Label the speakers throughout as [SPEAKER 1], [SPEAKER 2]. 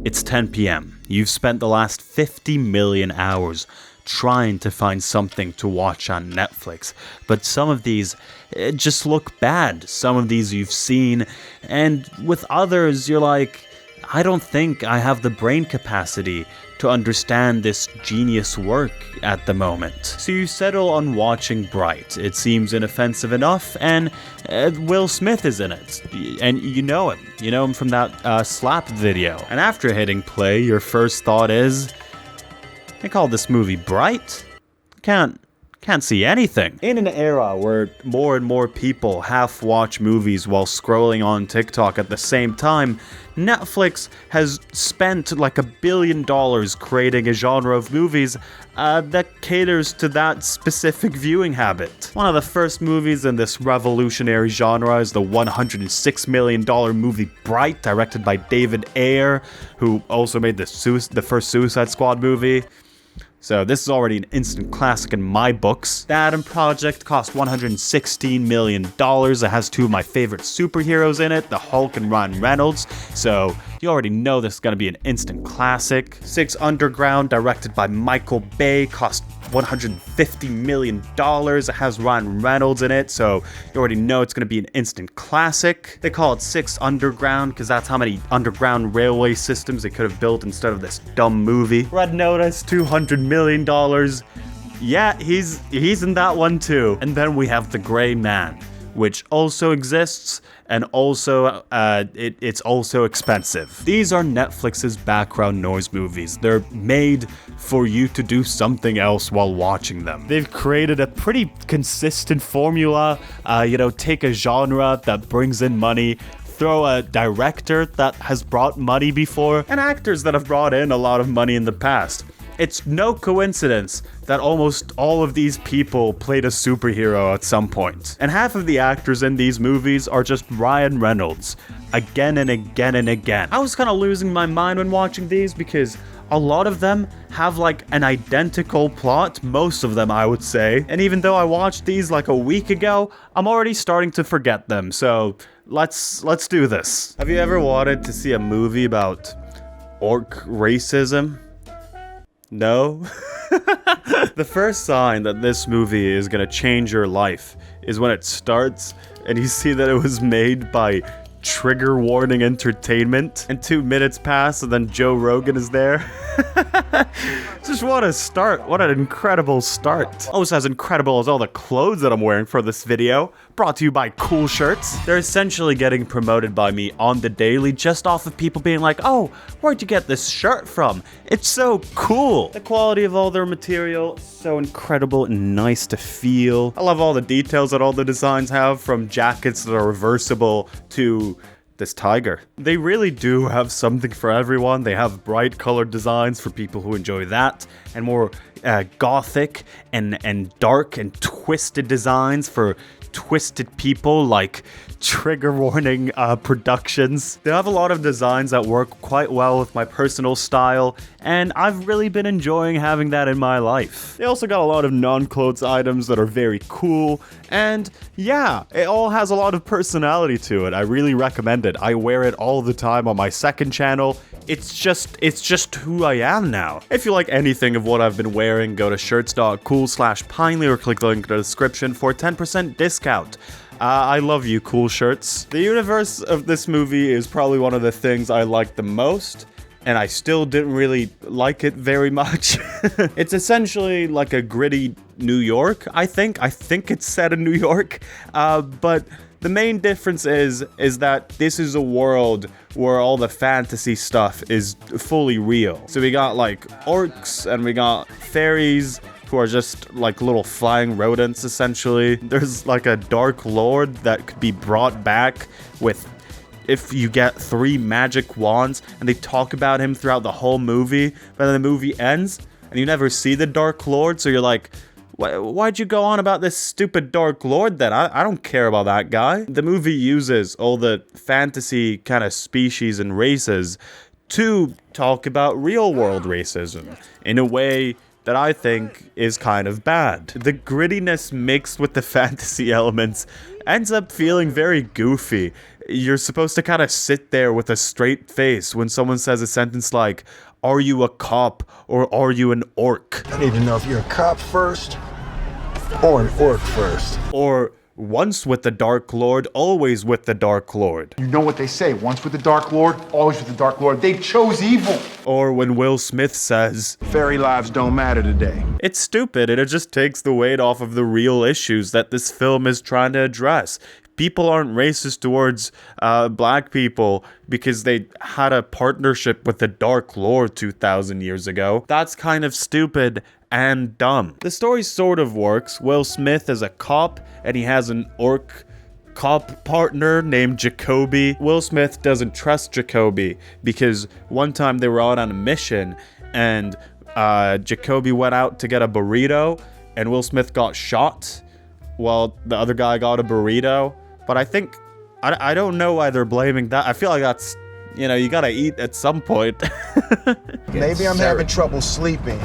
[SPEAKER 1] It's 10 p.m. You've spent the last 50 million hours trying to find something to watch on Netflix, but some of these just look bad. Some of these you've seen, and with others you're like, I don't think I have the brain capacity to understand this genius work at the moment. So you settle on watching Bright. It seems inoffensive enough, and Will Smith is in it. And you know him. You know him from that Slap video. And after hitting play, your first thought is, they call this movie Bright? Can't see anything. In an era where more and more people half watch movies while scrolling on TikTok at the same time, Netflix has spent like $1 billion creating a genre of movies that caters to that specific viewing habit. One of the first movies in this revolutionary genre is the $106 million movie Bright, directed by David Ayer, who also made the first Suicide Squad movie. So this is already an instant classic in my books. The Adam Project cost $116 million. It has two of my favorite superheroes in it, the Hulk and Ryan Reynolds. So you already know this is going to be an instant classic. Six Underground, directed by Michael Bay, cost $150 million. It has Ryan Reynolds in it, so you already know it's going to be an instant classic. They call it Six Underground because that's how many underground railway systems they could have built instead of this dumb movie. Red Notice, $200 million. Yeah, he's in that one too. And then we have The Gray Man, which also exists, and also it's also expensive. These are Netflix's background noise movies. They're made for you to do something else while watching them. They've created a pretty consistent formula, take a genre that brings in money, throw a director that has brought money before, and actors that have brought in a lot of money in the past. It's no coincidence that almost all of these people played a superhero at some point. And half of the actors in these movies are just Ryan Reynolds, again and again and again. I was kind of losing my mind when watching these because a lot of them have like an identical plot, most of them I would say. And even though I watched these like a week ago, I'm already starting to forget them. So let's do this. Have you ever wanted to see a movie about orc racism? No? The first sign that this movie is gonna change your life is when it starts and you see that it was made by Trigger Warning Entertainment, and 2 minutes pass and then Joe Rogan is there. Just what a start. What an incredible start. Almost as incredible as all the clothes that I'm wearing for this video. Brought to you by Cool Shirts. They're essentially getting promoted by me on the daily just off of people being like, oh, where'd you get this shirt from? It's so cool. The quality of all their material, so incredible and nice to feel. I love all the details that all the designs have, from jackets that are reversible to this tiger. They really do have something for everyone. They have bright colored designs for people who enjoy that, and more gothic and dark and twisted designs for twisted people like Trigger Warning Productions. They have a lot of designs that work quite well with my personal style, and I've really been enjoying having that in my life. They also got a lot of non-clothes items that are very cool, and yeah, it all has a lot of personality to it. I really recommend it. I wear it all the time on my second channel. It's just who I am now. If you like anything of what I've been wearing, go to shirts.cool/Pinely or click the link in the description for a 10% discount. I love you, Cool Shirts. The universe of this movie is probably one of the things I like the most, and I still didn't really like it very much. It's essentially like a gritty New York, I think. I think it's set in New York, but the main difference is that this is a world where all the fantasy stuff is fully real. So we got like orcs and we got fairies who are just like little flying rodents essentially. There's like a dark lord that could be brought back with if you get 3 magic wands, and they talk about him throughout the whole movie, but then the movie ends and you never see the Dark Lord, so you're like, why'd you go on about this stupid Dark Lord then? I don't care about that guy. The movie uses all the fantasy kind of species and races to talk about real world racism in a way that I think is kind of bad. The grittiness mixed with the fantasy elements ends up feeling very goofy. you're supposed to kind of sit there with a straight face when someone says a sentence like, "Are you a cop or are you an orc?"
[SPEAKER 2] I need to know if you're a cop first or an orc first.
[SPEAKER 1] Or, "Once with the Dark Lord, always with the Dark Lord."
[SPEAKER 3] You know what they say, once with the Dark Lord, always with the Dark Lord. They chose evil.
[SPEAKER 1] Or when Will Smith says,
[SPEAKER 2] Fairy lives don't matter today.
[SPEAKER 1] it's stupid and it just takes the weight off of the real issues that this film is trying to address. People aren't racist towards black people because they had a partnership with the Dark Lord 2,000 years ago. That's kind of stupid and dumb. The story sort of works. Will Smith is a cop and he has an orc cop partner named Jacoby. Will Smith doesn't trust Jacoby because one time they were out on a mission and Jacoby went out to get a burrito and Will Smith got shot while the other guy got a burrito. But I think, I don't know why they're blaming that. I feel like that's, you gotta eat at some point.
[SPEAKER 2] Maybe I'm having trouble sleeping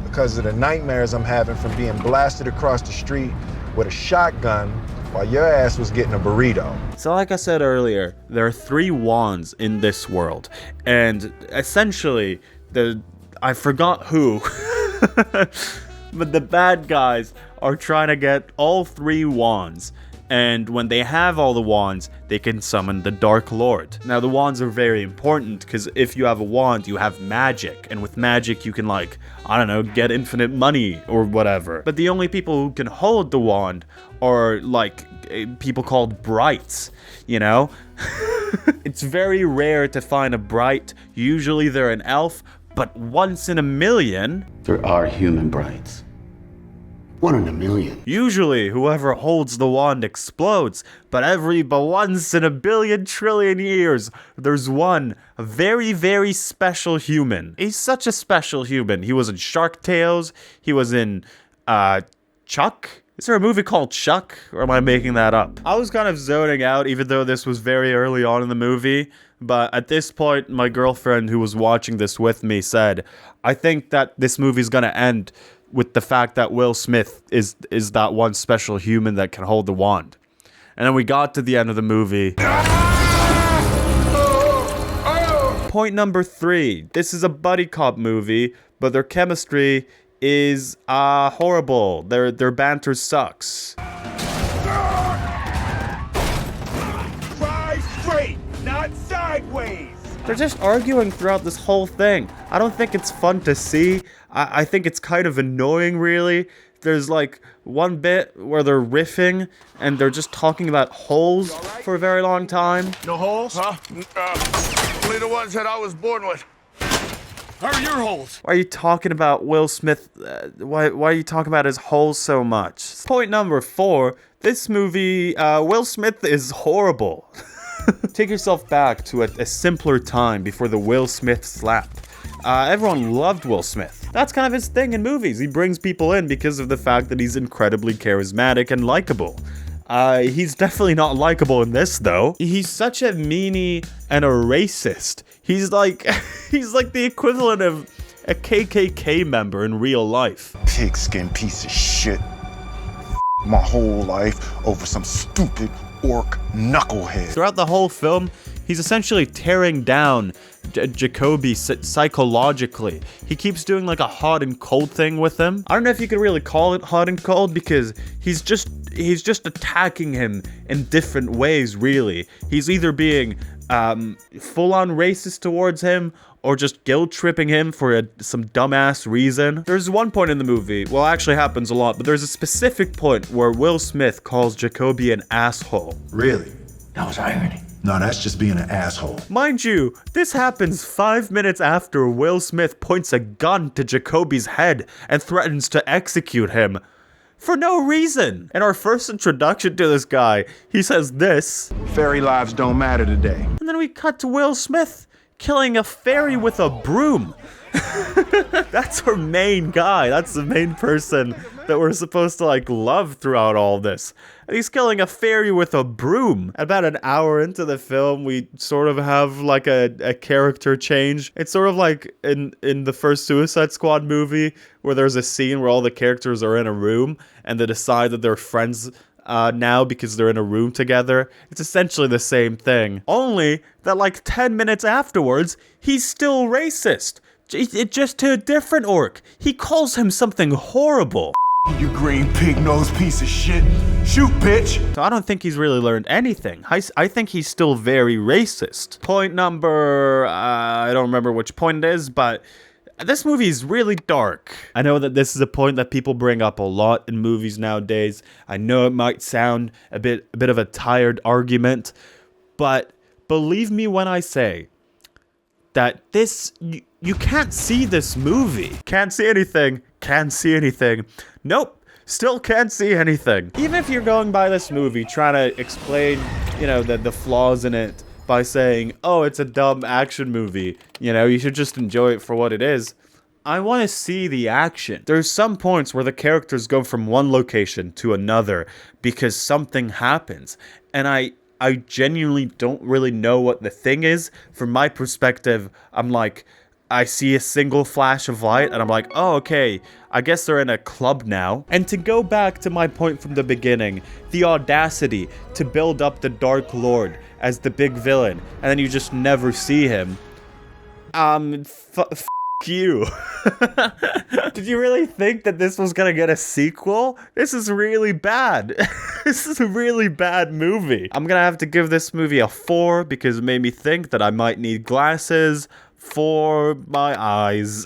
[SPEAKER 2] because of the nightmares I'm having from being blasted across the street with a shotgun while your ass was getting a burrito.
[SPEAKER 1] So like I said earlier, there are 3 wands in this world. And essentially, I forgot who, but the bad guys are trying to get all 3 wands. And when they have all the wands, they can summon the Dark Lord. Now, the wands are very important, because if you have a wand, you have magic. And with magic, you can, get infinite money or whatever. But the only people who can hold the wand are, people called brights, It's very rare to find a bright. Usually they're an elf, but once in a million...
[SPEAKER 4] there are human brights. 1 in a million.
[SPEAKER 1] Usually, whoever holds the wand explodes, but once in a billion trillion years, there's one very, very special human. He's such a special human. He was in Shark Tales. He was in, Chuck? Is there a movie called Chuck? Or am I making that up? I was kind of zoning out, even though this was very early on in the movie. But at this point, my girlfriend who was watching this with me said, I think that this movie's gonna end with the fact that Will Smith is that one special human that can hold the wand. And then we got to the end of the movie. Point number 3. This is a buddy cop movie, but their chemistry is horrible. Their banter sucks.
[SPEAKER 5] Drive straight, not sideways.
[SPEAKER 1] They're just arguing throughout this whole thing. I don't think it's fun to see. I think it's kind of annoying, really. There's one bit where they're riffing and they're just talking about holes for a very long time.
[SPEAKER 5] No holes? Huh? Only the ones that I was born with. How are your holes?
[SPEAKER 1] Why are you talking about Will Smith? Why are you talking about his holes so much? Point number 4. This movie, Will Smith is horrible. Take yourself back to a simpler time before the Will Smith slap. Everyone loved Will Smith. That's kind of his thing in movies. He brings people in because of the fact that he's incredibly charismatic and likable. He's definitely not likable in this, though. He's such a meanie and a racist. He's like the equivalent of a KKK member in real life.
[SPEAKER 2] Pigskin piece of shit. My whole life over some stupid orc knucklehead.
[SPEAKER 1] Throughout the whole film, he's essentially tearing down Jacoby psychologically. He keeps doing a hot and cold thing with him. I don't know if you could really call it hot and cold because he's just attacking him in different ways, really. He's either being full-on racist towards him or just guilt-tripping him for some dumbass reason. There's one point in the movie, well, it actually happens a lot, but there's a specific point where Will Smith calls Jacoby an asshole.
[SPEAKER 2] Really?
[SPEAKER 4] That was irony.
[SPEAKER 2] No, that's just being an asshole.
[SPEAKER 1] Mind you, this happens 5 minutes after Will Smith points a gun to Jacoby's head and threatens to execute him. For no reason. In our first introduction to this guy, he says this.
[SPEAKER 2] Fairy lives don't matter today.
[SPEAKER 1] And then we cut to Will Smith killing a fairy with a broom. That's our main guy. That's the main person that we're supposed to love throughout all this. And he's killing a fairy with a broom. About an hour into the film, we sort of have a character change. It's sort of like in the first Suicide Squad movie where there's a scene where all the characters are in a room and they decide that they're friends now because they're in a room together. It's essentially the same thing. Only that like 10 minutes afterwards, he's still racist. It just to a different orc. He calls him something horrible.
[SPEAKER 2] You green pig-nosed piece of shit. Shoot, bitch!
[SPEAKER 1] So I don't think he's really learned anything. I think he's still very racist. Point number... I don't remember which point it is, but this movie is really dark. I know that this is a point that people bring up a lot in movies nowadays. I know it might sound a bit of a tired argument, but believe me when I say that this... You can't see this movie. Can't see anything. Can't see anything. Nope. Still can't see anything. Even if you're going by this movie, trying to explain, you know, the flaws in it by saying, oh, it's a dumb action movie. You know, you should just enjoy it for what it is. I want to see the action. There's some points where the characters go from one location to another because something happens. And I genuinely don't really know what the thing is. From my perspective, I'm like... I see a single flash of light and I'm like, oh, okay, I guess they're in a club now. And to go back to my point from the beginning, the audacity to build up the Dark Lord as the big villain, and then you just never see him. F you. Did you really think that this was gonna get a sequel? This is really bad. This is a really bad movie. I'm gonna have to give this movie a 4 because it made me think that I might need glasses for my eyes.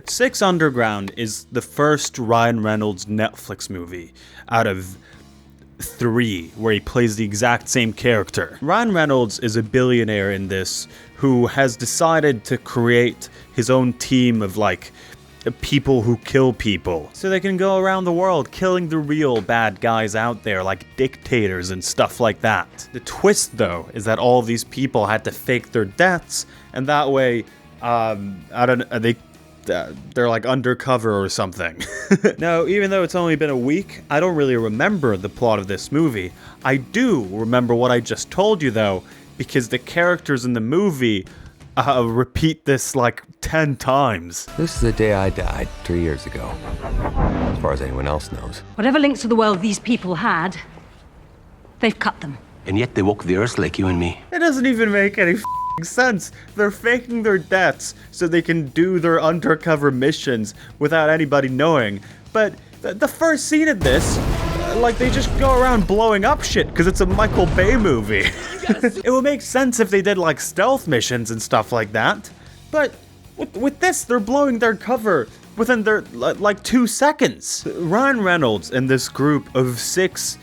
[SPEAKER 1] 6 Underground is the first Ryan Reynolds Netflix movie out of 3 where he plays the exact same character. Ryan Reynolds is a billionaire in this who has decided to create his own team of like people who kill people so they can go around the world killing the real bad guys out there like dictators and stuff like that. The twist though is that all of these people had to fake their deaths and that way they're like undercover or something. No, even though it's only been a week, I don't really remember the plot of this movie. I do remember what I just told you though, because the characters in the movie repeat this like 10 times.
[SPEAKER 6] This is the day I died 3 years ago, as far as anyone else knows.
[SPEAKER 7] Whatever links to the world these people had, they've cut them.
[SPEAKER 4] And yet they walk the earth like you and me.
[SPEAKER 1] It doesn't even make any sense. They're faking their deaths so they can do their undercover missions without anybody knowing. But the first scene of this, like they just go around blowing up shit because it's a Michael Bay movie. It would make sense if they did like stealth missions and stuff like that. But with this, they're blowing their cover within their like 2 seconds. Ryan Reynolds and this group of 6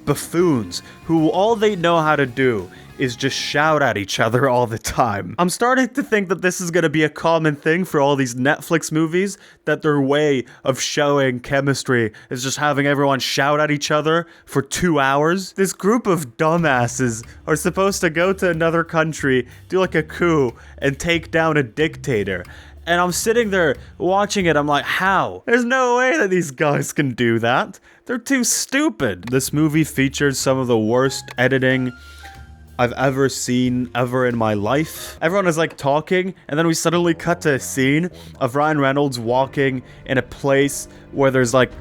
[SPEAKER 1] buffoons who all they know how to do is just shout at each other all the time. I'm starting to think that this is gonna be a common thing for all these Netflix movies, that their way of showing chemistry is just having everyone shout at each other for 2 hours. This group of dumbasses are supposed to go to another country, do like a coup, and take down a dictator. And I'm sitting there watching it, I'm like, how? There's no way that these guys can do that. They're too stupid. This movie features some of the worst editing I've ever seen ever in my life. Everyone is like talking, and then we suddenly cut to a scene of Ryan Reynolds walking in a place where there's like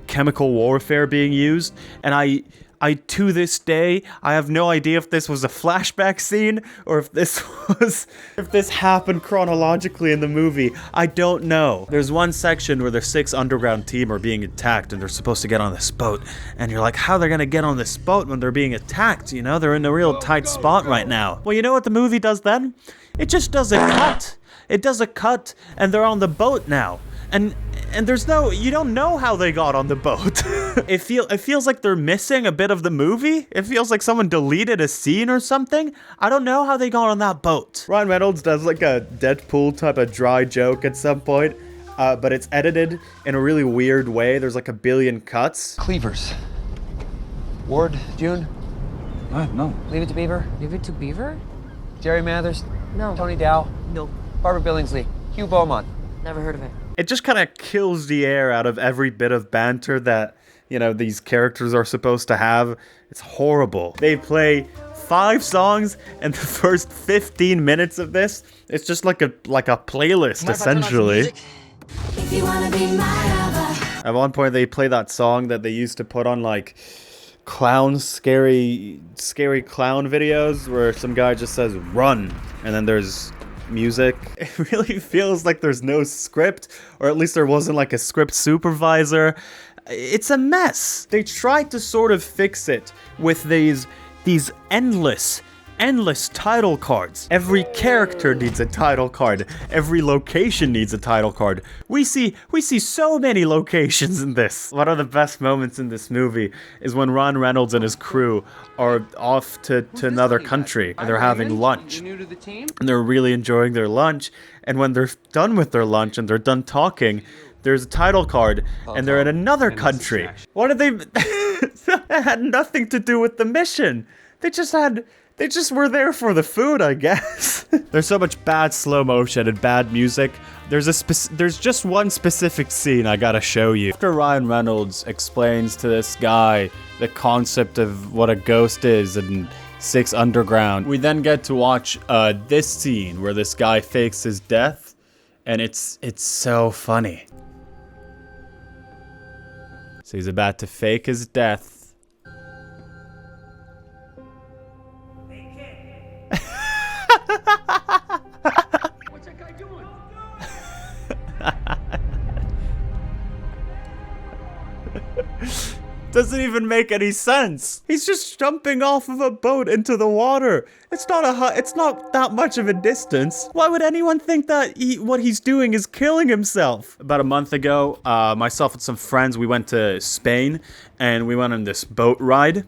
[SPEAKER 1] chemical warfare being used, and I to this day, I have no idea if this was a flashback scene or if this happened chronologically in the movie. I don't know. There's one section where the 6 underground team are being attacked and they're supposed to get on this boat. And you're like, how are they gonna get on this boat when they're being attacked? You know, they're in a real tight spot right now. Well, you know what the movie does then? It just does a cut. It does a cut and they're on the boat now. And there's no, you don't know how they got on the boat. It feels like they're missing a bit of the movie. It feels like someone deleted a scene or something. I don't know how they got on that boat. Ryan Reynolds does like a Deadpool type of dry joke at some point, but it's edited in a really weird way. There's like a billion cuts.
[SPEAKER 6] Cleavers. Ward, June?
[SPEAKER 8] No.
[SPEAKER 6] Leave It to Beaver?
[SPEAKER 7] Leave It to Beaver?
[SPEAKER 6] Jerry Mathers?
[SPEAKER 7] No.
[SPEAKER 6] Tony Dow?
[SPEAKER 7] No.
[SPEAKER 6] Barbara Billingsley? Hugh Beaumont?
[SPEAKER 7] Never heard of it.
[SPEAKER 1] It just kind of kills the air out of every bit of banter that, you know, these characters are supposed to have. It's horrible. They play 5 songs and the first 15 minutes of this, it's just like a playlist, essentially.
[SPEAKER 9] If you wanna be my lover.
[SPEAKER 1] At one point, they play that song that they used to put on, like, scary clown videos where some guy just says run and then there's music. It really feels like there's no script, or at least there wasn't like a script supervisor. It's a mess. They tried to sort of fix it with these endless title cards. Every character needs a title card. Every location needs a title card. We see so many locations in this. One of the best moments in this movie is when Ryan Reynolds and his crew are off to another country and they're having lunch. And they're really enjoying their lunch. And when they're done with their lunch and they're done talking, there's a title card and they're in another country. What did they... That had nothing to do with the mission. They just were there for the food, I guess. There's so much bad slow motion and bad music. There's just one specific scene I gotta show you. After Ryan Reynolds explains to this guy the concept of what a ghost is in 6 Underground, we then get to watch this scene where this guy fakes his death, and it's so funny. So he's about to fake his death.
[SPEAKER 8] What's that guy doing?
[SPEAKER 1] Doesn't even make any sense. He's just jumping off of a boat into the water. It's not that much of a distance. Why would anyone think that what he's doing is killing himself? About a month ago, myself and some friends, we went to Spain and we went on this boat ride.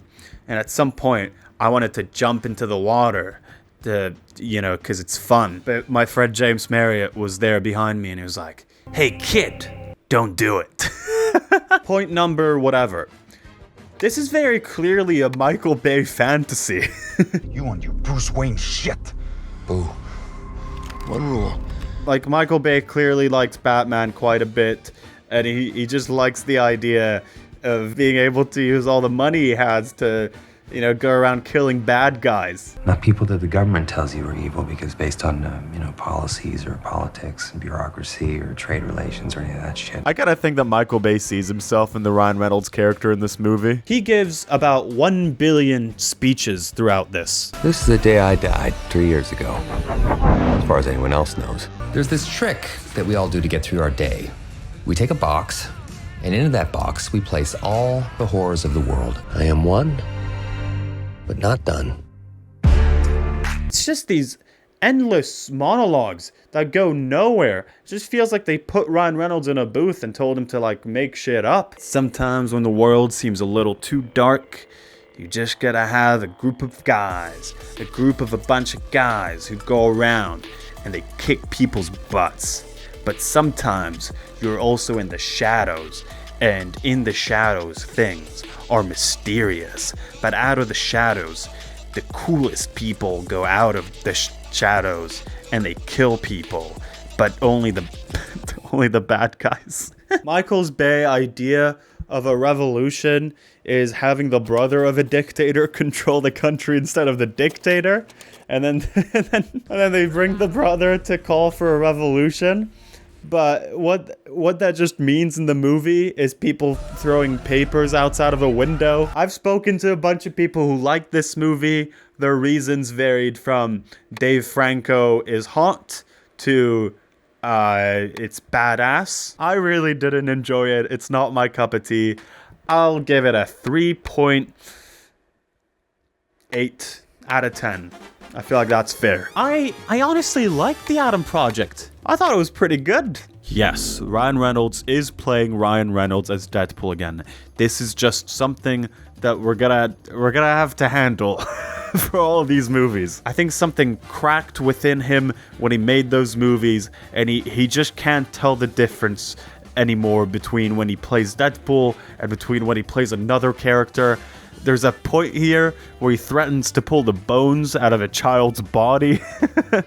[SPEAKER 1] And at some point, I wanted to jump into the water because it's fun. But my friend James Marriott was there behind me and he was like, "Hey kid, don't do it." Point number whatever. This is very clearly a Michael Bay fantasy.
[SPEAKER 2] You and your Bruce Wayne shit.
[SPEAKER 5] Boo. One rule.
[SPEAKER 1] Like, Michael Bay clearly likes Batman quite a bit, and he just likes the idea of being able to use all the money he has to, go around killing bad guys.
[SPEAKER 6] Not people that the government tells you are evil because based on, policies or politics and bureaucracy or trade relations or any of that shit.
[SPEAKER 1] I gotta think that Michael Bay sees himself in the Ryan Reynolds character in this movie. He gives about 1 billion speeches throughout this.
[SPEAKER 6] This is the day I died 3 years ago, as far as anyone else knows.
[SPEAKER 9] There's this trick that we all do to get through our day. We take a box, and into that box, we place all the horrors of the world. I am one, but not done.
[SPEAKER 1] It's just these endless monologues that go nowhere. It just feels like they put Ryan Reynolds in a booth and told him to, make shit up. Sometimes when the world seems a little too dark, you just gotta have a group of a bunch of guys who go around and they kick people's butts. But sometimes you're also in the shadows, and in the shadows things are mysterious. But out of the shadows, the coolest people go out of the shadows and they kill people, but only the bad guys. Michael Bay's idea of a revolution is having the brother of a dictator control the country instead of the dictator, and then they bring the brother to call for a revolution. But what that just means in the movie is people throwing papers outside of a window. I've spoken to a bunch of people who like this movie. Their reasons varied from Dave Franco is hot to it's badass. I really didn't enjoy it. It's not my cup of tea. I'll give it a 3.8 out of 10. I feel like that's fair. I honestly liked The Adam Project. I thought it was pretty good. Yes, Ryan Reynolds is playing Ryan Reynolds as Deadpool again. This is just something that we're gonna have to handle for all of these movies. I think something cracked within him when he made those movies, and he just can't tell the difference anymore between when he plays Deadpool and between when he plays another character. There's a point here where he threatens to pull the bones out of a child's body.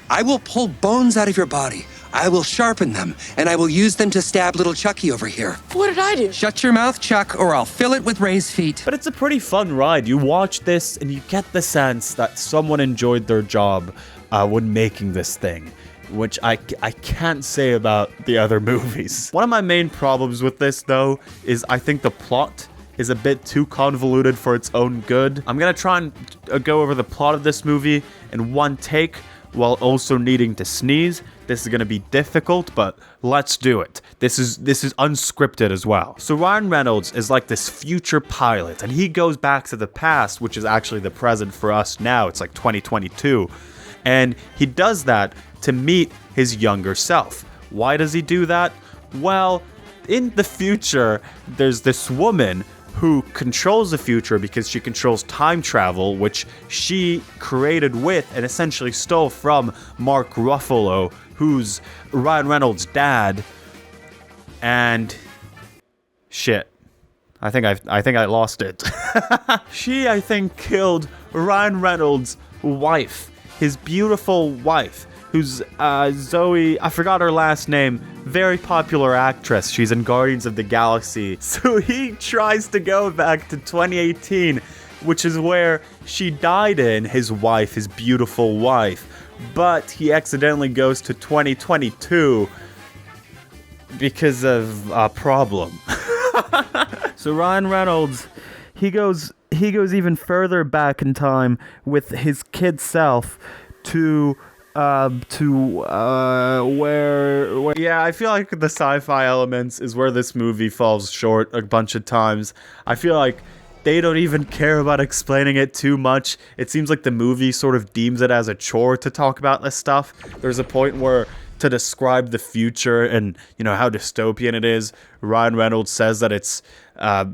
[SPEAKER 10] I will pull bones out of your body. I will sharpen them, and I will use them to stab little Chucky over here.
[SPEAKER 11] What did I do?
[SPEAKER 10] Shut your mouth, Chuck, or I'll fill it with Ray's feet.
[SPEAKER 1] But it's a pretty fun ride. You watch this, and you get the sense that someone enjoyed their job when making this thing, which I can't say about the other movies. One of my main problems with this, though, is I think the plot is a bit too convoluted for its own good. I'm gonna try and go over the plot of this movie in one take while also needing to sneeze. This is gonna be difficult, but let's do it. This is unscripted as well. So Ryan Reynolds is like this future pilot, and he goes back to the past, which is actually the present for us now. It's like 2022. And he does that to meet his younger self. Why does he do that? Well, in the future, there's this woman who controls the future because she controls time travel, which she created with and essentially stole from Mark Ruffalo, who's Ryan Reynolds' dad. And shit, I think I lost it. She, I think, killed Ryan Reynolds' wife, his beautiful wife, who's Zoe, I forgot her last name, very popular actress. She's in Guardians of the Galaxy. So he tries to go back to 2018, which is where she died in, his wife, his beautiful wife. But he accidentally goes to 2022 because of a problem. So Ryan Reynolds, he goes even further back in time with his kid self to where yeah, I feel like the sci-fi elements is where this movie falls short a bunch of times. I feel like they don't even care about explaining it too much. It seems like the movie sort of deems it as a chore to talk about this stuff. There's a point where, to describe the future and, you know, how dystopian it is, Ryan Reynolds says that it's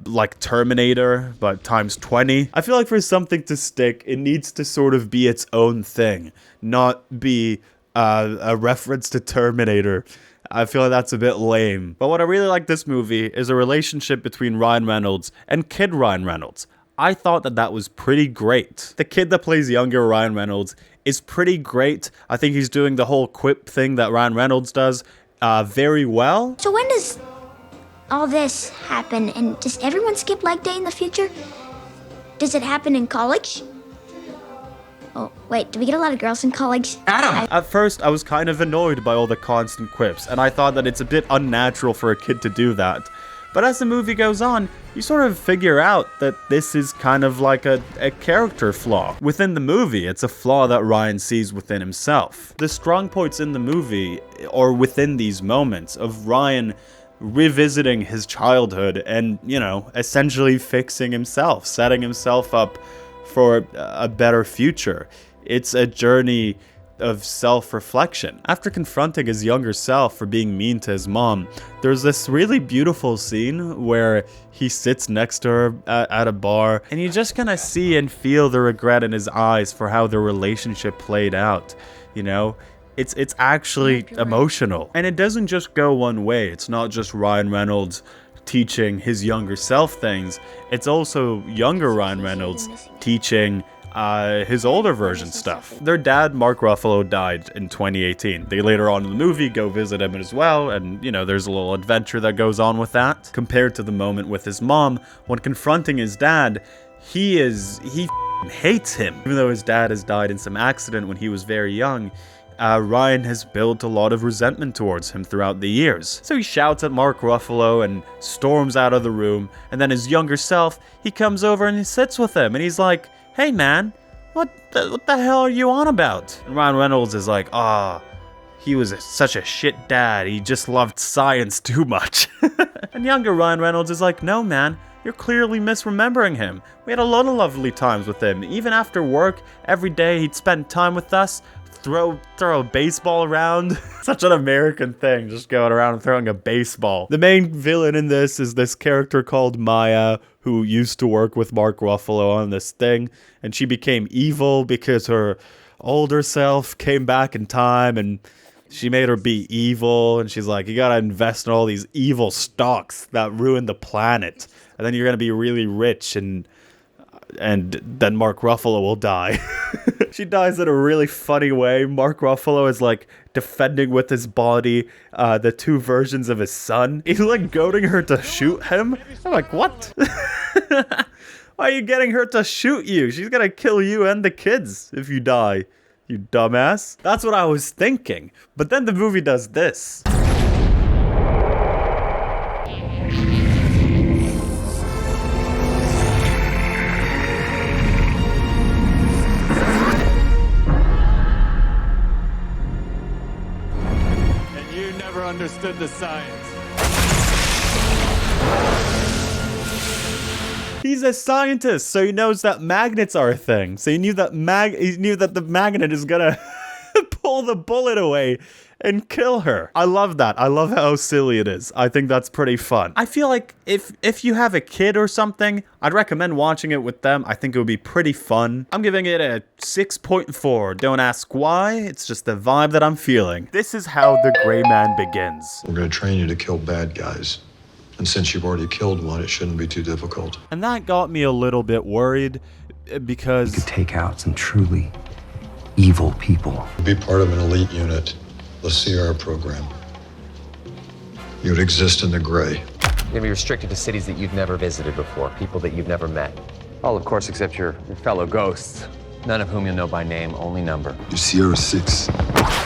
[SPEAKER 1] like Terminator, but times 20. I feel like for something to stick, it needs to sort of be its own thing, not be a reference to Terminator. I feel like that's a bit lame. But what I really like this movie is a relationship between Ryan Reynolds and Kid Ryan Reynolds. I thought that was pretty great. The kid that plays younger Ryan Reynolds is pretty great. I think he's doing the whole quip thing that Ryan Reynolds does very well.
[SPEAKER 11] So when does all this happen? And does everyone skip leg day in the future? Does it happen in college? Oh, wait, do we get a lot of girls in college?
[SPEAKER 10] Adam!
[SPEAKER 1] At first, I was kind of annoyed by all the constant quips, and I thought that it's a bit unnatural for a kid to do that. But as the movie goes on, you sort of figure out that this is kind of like a character flaw. Within the movie, it's a flaw that Ryan sees within himself. The strong points in the movie, or within these moments, of Ryan revisiting his childhood and, you know, essentially fixing himself, setting himself up for a better future. It's a journey of self-reflection. After confronting his younger self for being mean to his mom, there's this really beautiful scene where he sits next to her at a bar, and you just kind of see and feel the regret in his eyes for how the relationship played out, you know? It's actually emotional. And it doesn't just go one way. It's not just Ryan Reynolds teaching his younger self things. It's also younger Ryan Reynolds teaching his older version stuff. Their dad, Mark Ruffalo, died in 2018. They later on in the movie go visit him as well, and, you know, there's a little adventure that goes on with that. Compared to the moment with his mom, when confronting his dad, he hates him. Even though his dad has died in some accident when he was very young, Ryan has built a lot of resentment towards him throughout the years. So he shouts at Mark Ruffalo and storms out of the room, and then his younger self, he comes over and he sits with him, and he's like, "Hey man, what the hell are you on about?" And Ryan Reynolds is like, he was such a shit dad, he just loved science too much. And younger Ryan Reynolds is like, "No man, you're clearly misremembering him. We had a lot of lovely times with him. Even after work, every day he'd spend time with us, throw a baseball around." Such an American thing, just going around and throwing a baseball. The main villain in this is this character called Maya, who used to work with Mark Ruffalo on this thing, and she became evil because her older self came back in time and she made her be evil, and she's like, "You gotta invest in all these evil stocks that ruin the planet, and then you're gonna be really rich, and then Mark Ruffalo will die." She dies in a really funny way. Mark Ruffalo is like defending with his body the two versions of his son. He's like goading her to shoot him. I'm like, what? Why are you getting her to shoot you? She's gonna kill you and the kids if you die, you dumbass. That's what I was thinking. But then the movie does this. never understood the science. He's a scientist, so he knows that magnets are a thing. So he knew that the magnet is gonna pull the bullet away and kill her. I love that. I love how silly it is. I think that's pretty fun. I feel like if you have a kid or something, I'd recommend watching it with them. I think it would be pretty fun. I'm giving it a 6.4. Don't ask why. It's just the vibe that I'm feeling. This is how The Gray Man begins.
[SPEAKER 12] We're gonna train you to kill bad guys. And since you've already killed one, it shouldn't be too difficult.
[SPEAKER 1] And that got me a little bit worried because...
[SPEAKER 6] You could take out some truly evil people.
[SPEAKER 12] Be part of an elite unit, the Sierra program. You would exist in the gray.
[SPEAKER 9] You're gonna be restricted to cities that you've never visited before, people that you've never met. All, of course, except your fellow ghosts, none of whom you'll know by name, only number.
[SPEAKER 4] You're Sierra 6.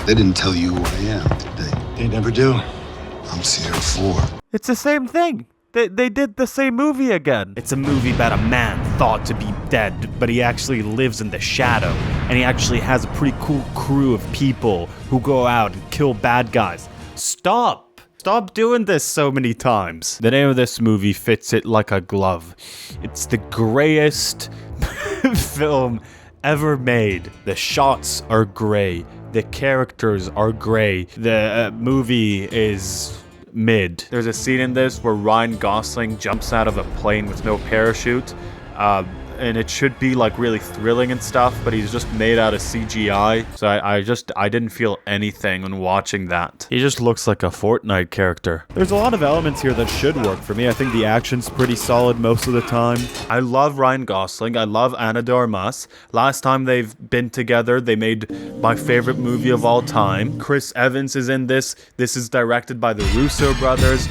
[SPEAKER 4] They didn't tell you who I am, did they?
[SPEAKER 12] They never do.
[SPEAKER 4] I'm Sierra 4.
[SPEAKER 1] It's the same thing. They did the same movie again. It's a movie about a man thought to be dead, but he actually lives in the shadow. And he actually has a pretty cool crew of people who go out and kill bad guys. Stop! Stop doing this so many times. The name of this movie fits it like a glove. It's the grayest film ever made. The shots are gray. The characters are gray. The movie is... mid. There's a scene in this where Ryan Gosling jumps out of a plane with no parachute, and it should be like really thrilling and stuff, but he's just made out of CGI, so I didn't feel anything when watching that. He just looks like a Fortnite character. There's a lot of elements here that should work for me. I think the action's pretty solid most of the time. I love Ryan Gosling. I love Ana de Armas. Last time they've been together, they made my favorite movie of all time. Chris Evans is in this. This is directed by the Russo brothers.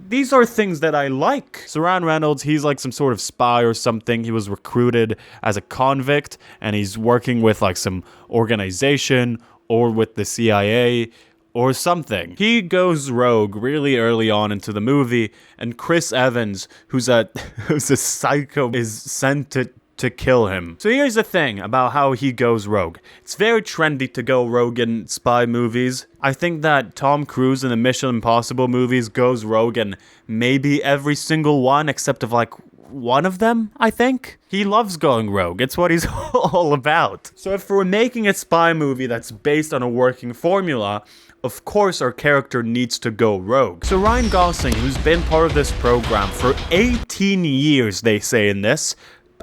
[SPEAKER 1] These are things that I like. So Ryan Reynolds, he's like some sort of spy or something. He was recruited as a convict, and he's working with like some organization or with the CIA or something. He goes rogue really early on into the movie, and Chris Evans, who's a psycho, is sent to kill him. So here's the thing about how he goes rogue. It's very trendy to go rogue in spy movies. I think that Tom Cruise in the Mission Impossible movies goes rogue in maybe every single one except of like one of them, I think. He loves going rogue. It's what he's all about. So if we're making a spy movie that's based on a working formula, of course our character needs to go rogue. So Ryan Gosling, who's been part of this program for 18 years, they say in this,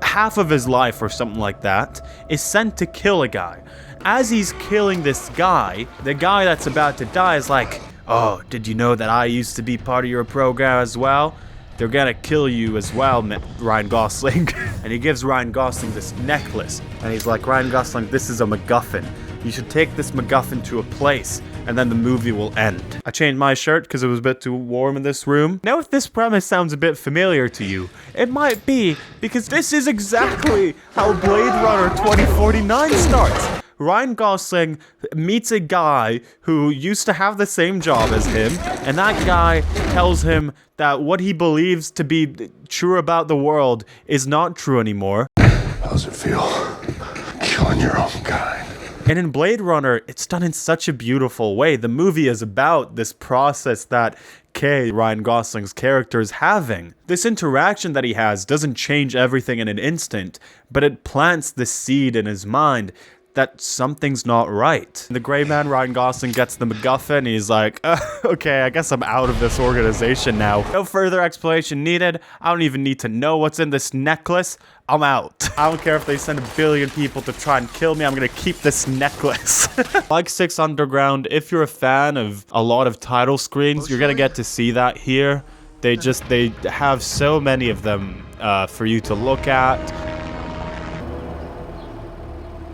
[SPEAKER 1] half of his life or something like that, is sent to kill a guy. As he's killing this guy, the guy that's about to die is like, oh, did you know that I used to be part of your program as well? They're gonna kill you as well, Ryan Gosling. And he gives Ryan Gosling this necklace. And he's like, Ryan Gosling, this is a MacGuffin. You should take this MacGuffin to a place, and then the movie will end. I changed my shirt because it was a bit too warm in this room. Now, if this premise sounds a bit familiar to you, it might be because this is exactly how Blade Runner 2049 starts. Ryan Gosling meets a guy who used to have the same job as him, and that guy tells him that what he believes to be true about the world is not true anymore.
[SPEAKER 12] How does it feel? Killing your own kind.
[SPEAKER 1] And in Blade Runner, it's done in such a beautiful way. The movie is about this process that Ryan Gosling's character, is having. This interaction that he has doesn't change everything in an instant, but it plants the seed in his mind that something's not right. The Gray Man, Ryan Gosling, gets the MacGuffin, and he's like, okay, I guess I'm out of this organization now. No further explanation needed. I don't even need to know what's in this necklace. I'm out. I don't care if they send 1 billion people to try and kill me. I'm gonna keep this necklace. Like 6 Underground, if you're a fan of a lot of title screens, you're gonna get to see that here. They have so many of them for you to look at.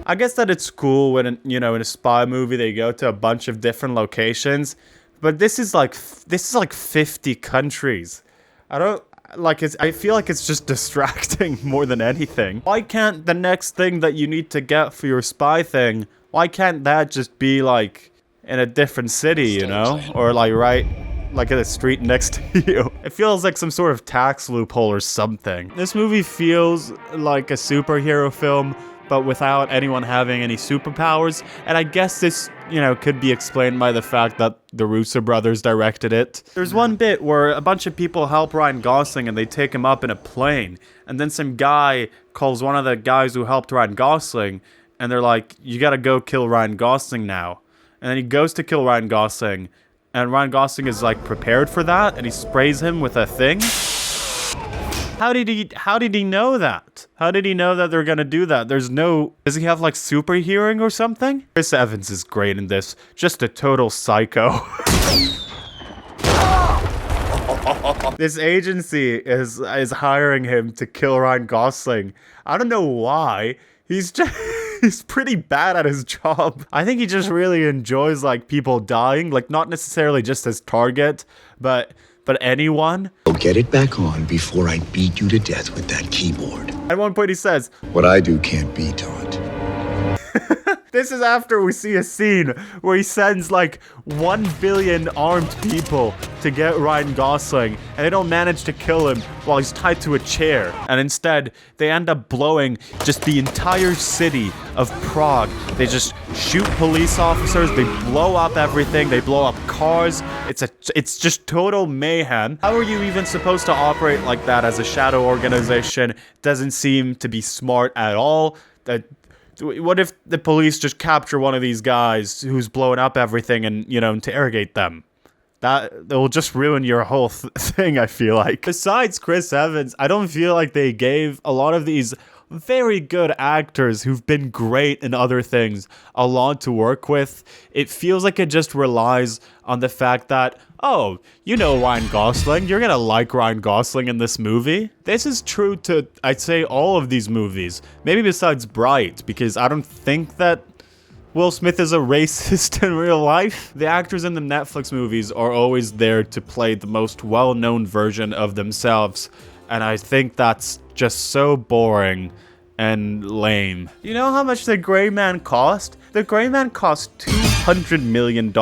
[SPEAKER 1] I guess that it's cool when, in a spy movie, they go to a bunch of different locations, but this is like 50 countries. I feel like it's just distracting more than anything. Why can't the next thing that you need to get for your spy thing, why can't that just be like in a different city, or like in a street next to you? It feels like some sort of tax loophole or something. This movie feels like a superhero film, but without anyone having any superpowers. And I guess this, could be explained by the fact that the Russo brothers directed it. There's one bit where a bunch of people help Ryan Gosling and they take him up in a plane. And then some guy calls one of the guys who helped Ryan Gosling, and they're like, you gotta go kill Ryan Gosling now. And then he goes to kill Ryan Gosling, and Ryan Gosling is like prepared for that, and he sprays him with a thing. How did he know that? How did he know that they're gonna do that? Does he have like super hearing or something? Chris Evans is great in this. Just a total psycho. This agency is hiring him to kill Ryan Gosling. I don't know why. He's pretty bad at his job. I think he just really enjoys like people dying, like not necessarily just his target, but anyone.
[SPEAKER 4] So get it back on before I beat you to death with that keyboard.
[SPEAKER 1] At one point he says,
[SPEAKER 4] "What I do can't be taught."
[SPEAKER 1] This is after we see a scene where he sends like 1 billion armed people to get Ryan Gosling, and they don't manage to kill him while he's tied to a chair. And instead, they end up blowing just the entire city of Prague. They just shoot police officers, they blow up everything, they blow up cars. It's just total mayhem. How are you even supposed to operate like that as a shadow organization? Doesn't seem to be smart at all. What if the police just capture one of these guys who's blowing up everything and, interrogate them? That will just ruin your whole thing, I feel like. Besides Chris Evans, I don't feel like they gave a lot of these very good actors who've been great in other things a lot to work with. It feels like it just relies on the fact that, oh, Ryan Gosling, you're gonna like Ryan Gosling in this movie. This is true to, I'd say, all of these movies. Maybe besides Bright, because I don't think that Will Smith is a racist in real life. The actors in the Netflix movies are always there to play the most well-known version of themselves, and I think that's just so boring and lame. You know how much The Gray Man cost? The Gray Man cost $200 million.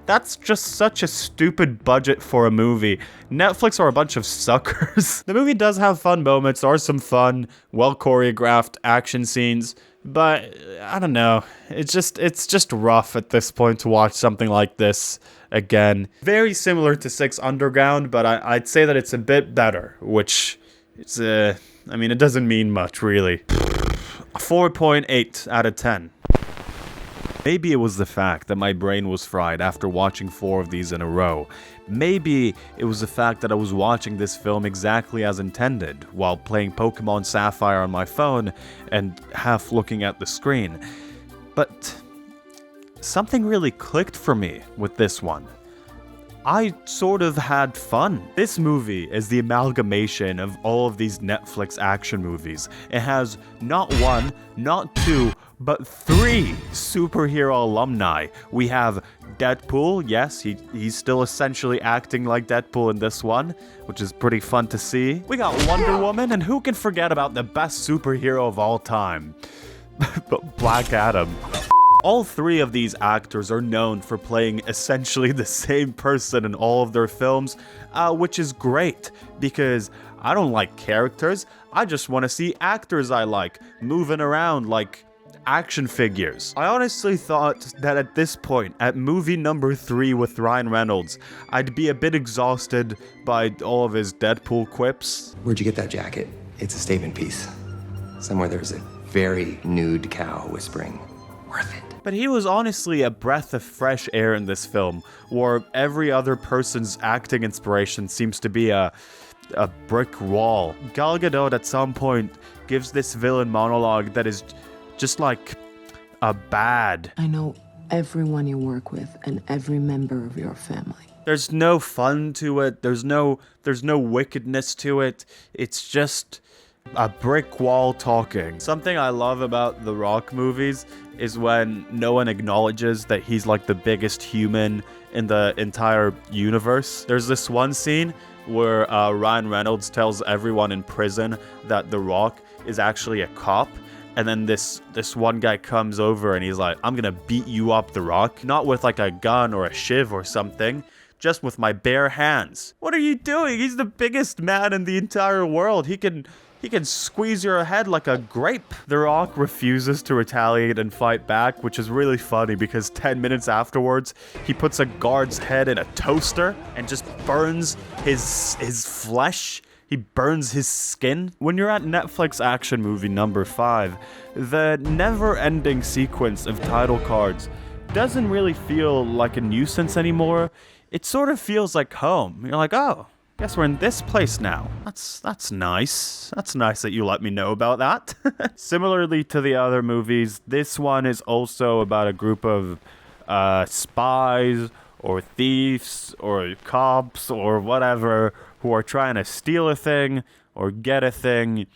[SPEAKER 1] That's just such a stupid budget for a movie. Netflix are a bunch of suckers. The movie does have fun moments. There are some fun, well-choreographed action scenes, but I don't know. It's just rough at this point to watch something like this again. Very similar to Six Underground, but I'd say that it's a bit better, which it's it doesn't mean much, really. 4.8 out of 10. Maybe it was the fact that my brain was fried after watching 4 of these in a row. Maybe it was the fact that I was watching this film exactly as intended, while playing Pokemon Sapphire on my phone and half looking at the screen. But something really clicked for me with this one. I sort of had fun. This movie is the amalgamation of all of these Netflix action movies. It has not 1, not 2, but 3 superhero alumni. We have Deadpool. Yes, he's still essentially acting like Deadpool in this one, which is pretty fun to see. We got Wonder Woman, and who can forget about the best superhero of all time? Black Adam. All 3 of these actors are known for playing essentially the same person in all of their films, which is great, because I don't like characters. I just want to see actors I like moving around like action figures. I honestly thought that at this point, at movie number 3 with Ryan Reynolds, I'd be a bit exhausted by all of his Deadpool quips.
[SPEAKER 6] Where'd you get that jacket? It's a statement piece. Somewhere there's a very nude cow whispering, "Worth it."
[SPEAKER 1] But he was honestly a breath of fresh air in this film, where every other person's acting inspiration seems to be a brick wall. Gal Gadot at some point gives this villain monologue that is just like a bad.
[SPEAKER 13] I know everyone you work with and every member of your family.
[SPEAKER 1] There's no fun to it. There's no wickedness to it. It's just a brick wall talking. Something I love about the Rock movies is when no one acknowledges that he's like the biggest human in the entire universe. There's this one scene where Ryan Reynolds tells everyone in prison that The Rock is actually a cop. And then this one guy comes over and he's like, "I'm gonna beat you up, The Rock. Not with like a gun or a shiv or something, just with my bare hands." What are you doing? He's the biggest man in the entire world. He can He can squeeze your head like a grape. The Rock refuses to retaliate and fight back, which is really funny because 10 minutes afterwards, he puts a guard's head in a toaster and just burns his flesh. He burns his skin. When you're at Netflix action movie number 5, the never-ending sequence of title cards doesn't really feel like a nuisance anymore. It sort of feels like home. You're like, oh, guess we're in this place now. That's nice. That's nice that you let me know about that. Similarly to the other movies, this one is also about a group of spies or thieves or cops or whatever who are trying to steal a thing or get a thing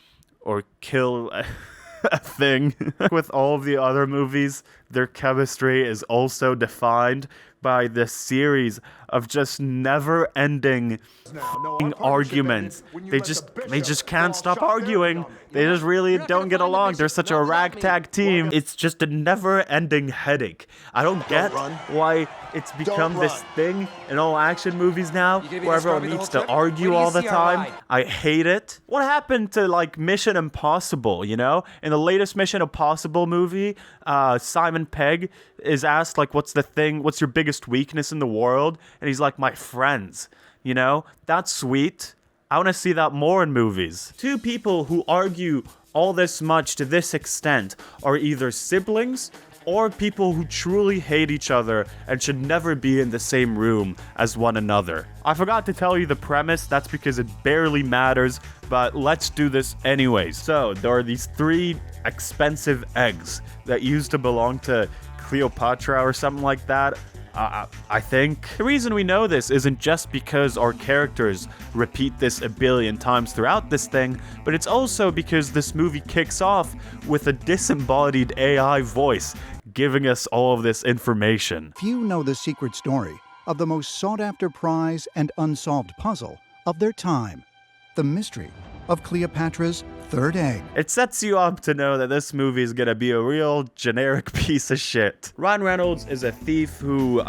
[SPEAKER 1] or kill a thing. With all of the other movies, their chemistry is also defined by this series of just never-ending arguments. They just can't stop arguing. They just really don't get along. They're such a ragtag team. It's just a never-ending headache. I don't get why it's become this thing in all action movies now, where everyone needs to argue all the time. I hate it. What happened to, like, Mission Impossible, you know? In the latest Mission Impossible movie, Simon Pegg is asked, like, what's your biggest weakness in the world? And he's like, my friends, you know? That's sweet. I want to see that more in movies. Two people who argue all this much to this extent are either siblings or people who truly hate each other and should never be in the same room as one another. I forgot to tell you the premise, that's because it barely matters, but let's do this anyways. So, there are these 3 expensive eggs that used to belong to Cleopatra or something like that. I think. The reason we know this isn't just because our characters repeat this a billion times throughout this thing, but it's also because this movie kicks off with a disembodied AI voice giving us all of this information.
[SPEAKER 14] Few know the secret story of the most sought-after prize and unsolved puzzle of their time, the mystery of Cleopatra's third egg.
[SPEAKER 1] It sets you up to know that this movie is gonna be a real generic piece of shit. Ryan Reynolds is a thief who,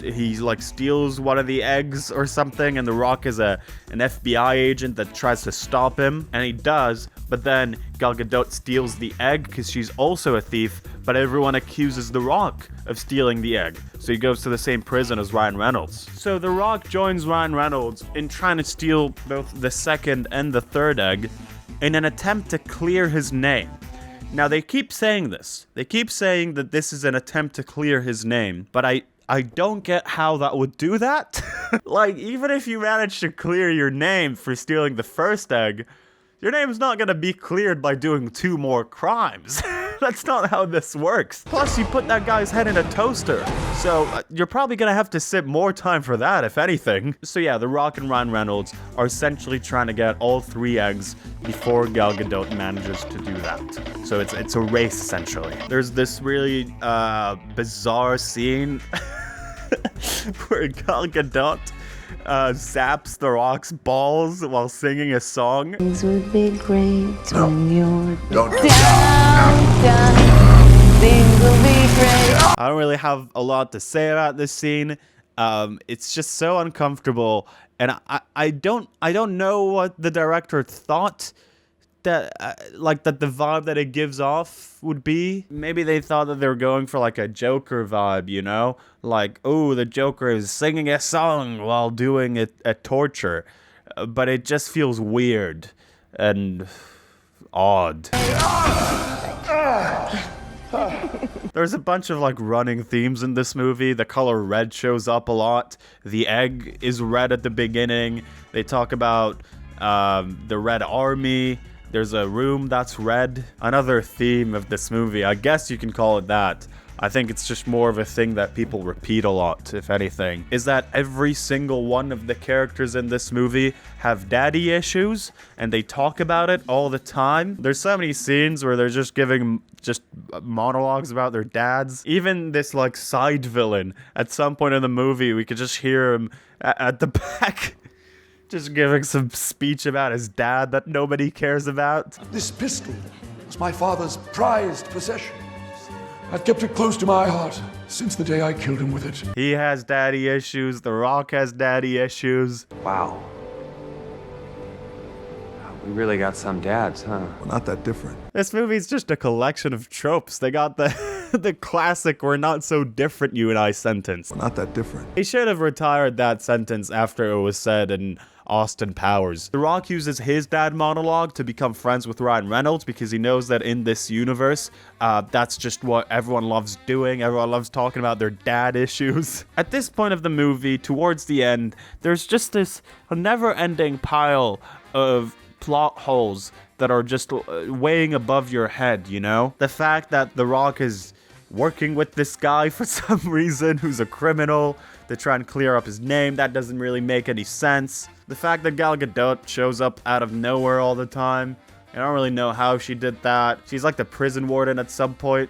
[SPEAKER 1] he like steals one of the eggs or something, and The Rock is an FBI agent that tries to stop him, and he does, but then Gal Gadot steals the egg because she's also a thief, but everyone accuses The Rock of stealing the egg, so he goes to the same prison as Ryan Reynolds. So The Rock joins Ryan Reynolds in trying to steal both the second and the third egg in an attempt to clear his name. Now, they keep saying this. They keep saying that this is an attempt to clear his name, but I don't get how that would do that. Like, even if you manage to clear your name for stealing the first egg, your name's not gonna be cleared by doing 2 more crimes. That's not how this works. Plus, you put that guy's head in a toaster, so you're probably gonna have to sit more time for that, if anything. So yeah, The Rock and Ryan Reynolds are essentially trying to get all 3 eggs before Gal Gadot manages to do that. So it's a race, essentially. There's this really bizarre scene where Gal Gadot zaps The Rock's balls while singing a song.
[SPEAKER 13] Things would be great when you're
[SPEAKER 5] Don't
[SPEAKER 13] down. Things will be great.
[SPEAKER 1] I don't really have a lot to say about this scene. It's just so uncomfortable, and I don't know what the director thought that that the vibe that it gives off would be. Maybe they thought that they were going for like a Joker vibe, you know? Like, oh, the Joker is singing a song while doing a torture. But it just feels weird and odd. There's a bunch of like running themes in this movie. The color red shows up a lot. The egg is red at the beginning. They talk about the Red Army. There's a room that's red. Another theme of this movie, I guess you can call it that. I think it's just more of a thing that people repeat a lot, if anything, is that every single one of the characters in this movie have daddy issues, and they talk about it all the time. There's so many scenes where they're just giving monologues about their dads. Even this like side villain, at some point in the movie, we could just hear him at the back just giving some speech about his dad that nobody cares about.
[SPEAKER 15] This pistol was my father's prized possession. I've kept it close to my heart since the day I killed him with it.
[SPEAKER 1] He has daddy issues. The Rock has daddy issues.
[SPEAKER 6] Wow.
[SPEAKER 16] We really got some dads, huh?
[SPEAKER 2] We're not that different.
[SPEAKER 1] This movie's just a collection of tropes. They got the the classic "we're not so different, you and I" sentence.
[SPEAKER 2] We're not that different.
[SPEAKER 1] He should have retired that sentence after it was said in Austin Powers. The Rock uses his dad monologue to become friends with Ryan Reynolds because he knows that in this universe, that's just what everyone loves doing. Everyone loves talking about their dad issues. At this point of the movie, towards the end, there's just this never-ending pile of plot holes that are just weighing above your head, you know? The fact that The Rock is working with this guy for some reason who's a criminal to try and clear up his name, that doesn't really make any sense. The fact that Gal Gadot shows up out of nowhere all the time, I don't really know how she did that. She's like the prison warden at some point,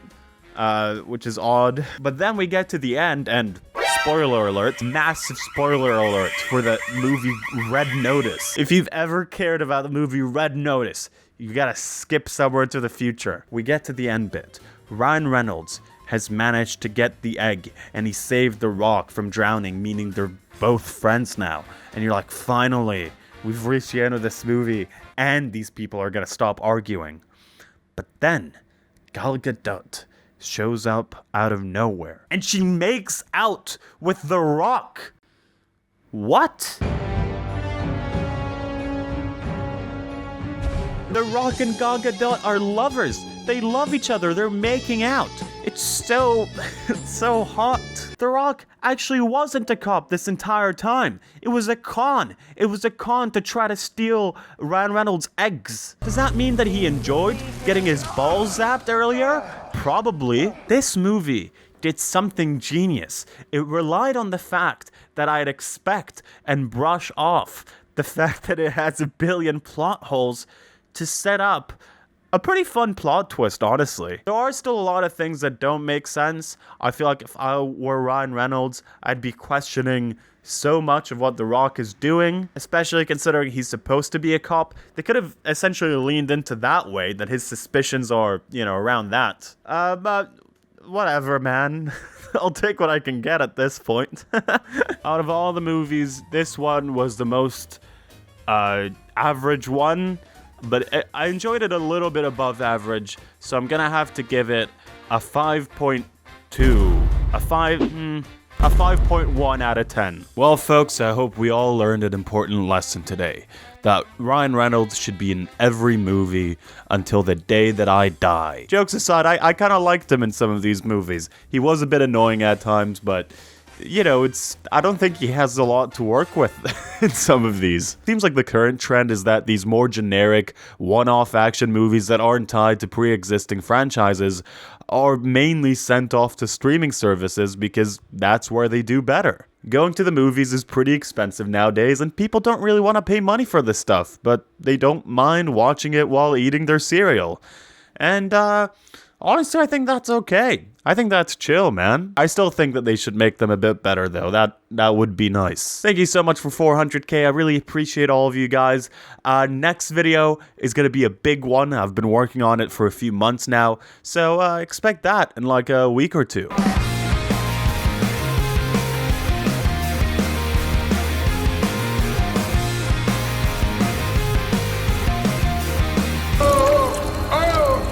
[SPEAKER 1] which is odd. But then we get to the end and spoiler alert, massive spoiler alert for the movie Red Notice. If you've ever cared about the movie Red Notice, you gotta skip somewhere to the future. We get to the end bit. Ryan Reynolds has managed to get the egg, and he saved The Rock from drowning, meaning they're both friends now. And you're like, finally, we've reached the end of this movie, and these people are gonna stop arguing. But then, Gal Gadot shows up out of nowhere, and she makes out with The Rock. What? The Rock and Gal Gadot are lovers. They love each other. They're making out. It's so hot. The Rock actually wasn't a cop this entire time. It was a con. It was a con to try to steal Ryan Reynolds' eggs. Does that mean that he enjoyed getting his balls zapped earlier? Probably. This movie did something genius. It relied on the fact that I'd expect and brush off the fact that it has a billion plot holes to set up a pretty fun plot twist, honestly. There are still a lot of things that don't make sense. I feel like if I were Ryan Reynolds, I'd be questioning so much of what The Rock is doing, especially considering he's supposed to be a cop. They could have essentially leaned into that way, that his suspicions are, around that. But whatever, man. I'll take what I can get at this point. Out of all the movies, this one was the most average one. But I enjoyed it a little bit above average, so I'm gonna have to give it a 5.2. A 5.1 out of 10. Well, folks, I hope we all learned an important lesson today. That Ryan Reynolds should be in every movie until the day that I die. Jokes aside, I kind of liked him in some of these movies. He was a bit annoying at times, but I don't think he has a lot to work with in some of these. Seems like the current trend is that these more generic, one-off action movies that aren't tied to pre-existing franchises are mainly sent off to streaming services because that's where they do better. Going to the movies is pretty expensive nowadays, and people don't really want to pay money for this stuff, but they don't mind watching it while eating their cereal. And, honestly, I think that's okay. I think that's chill, man. I still think that they should make them a bit better, though. That would be nice. Thank you so much for 400k. I really appreciate all of you guys. Next video is going to be a big one. I've been working on it for a few months now, so expect that in like a week or two.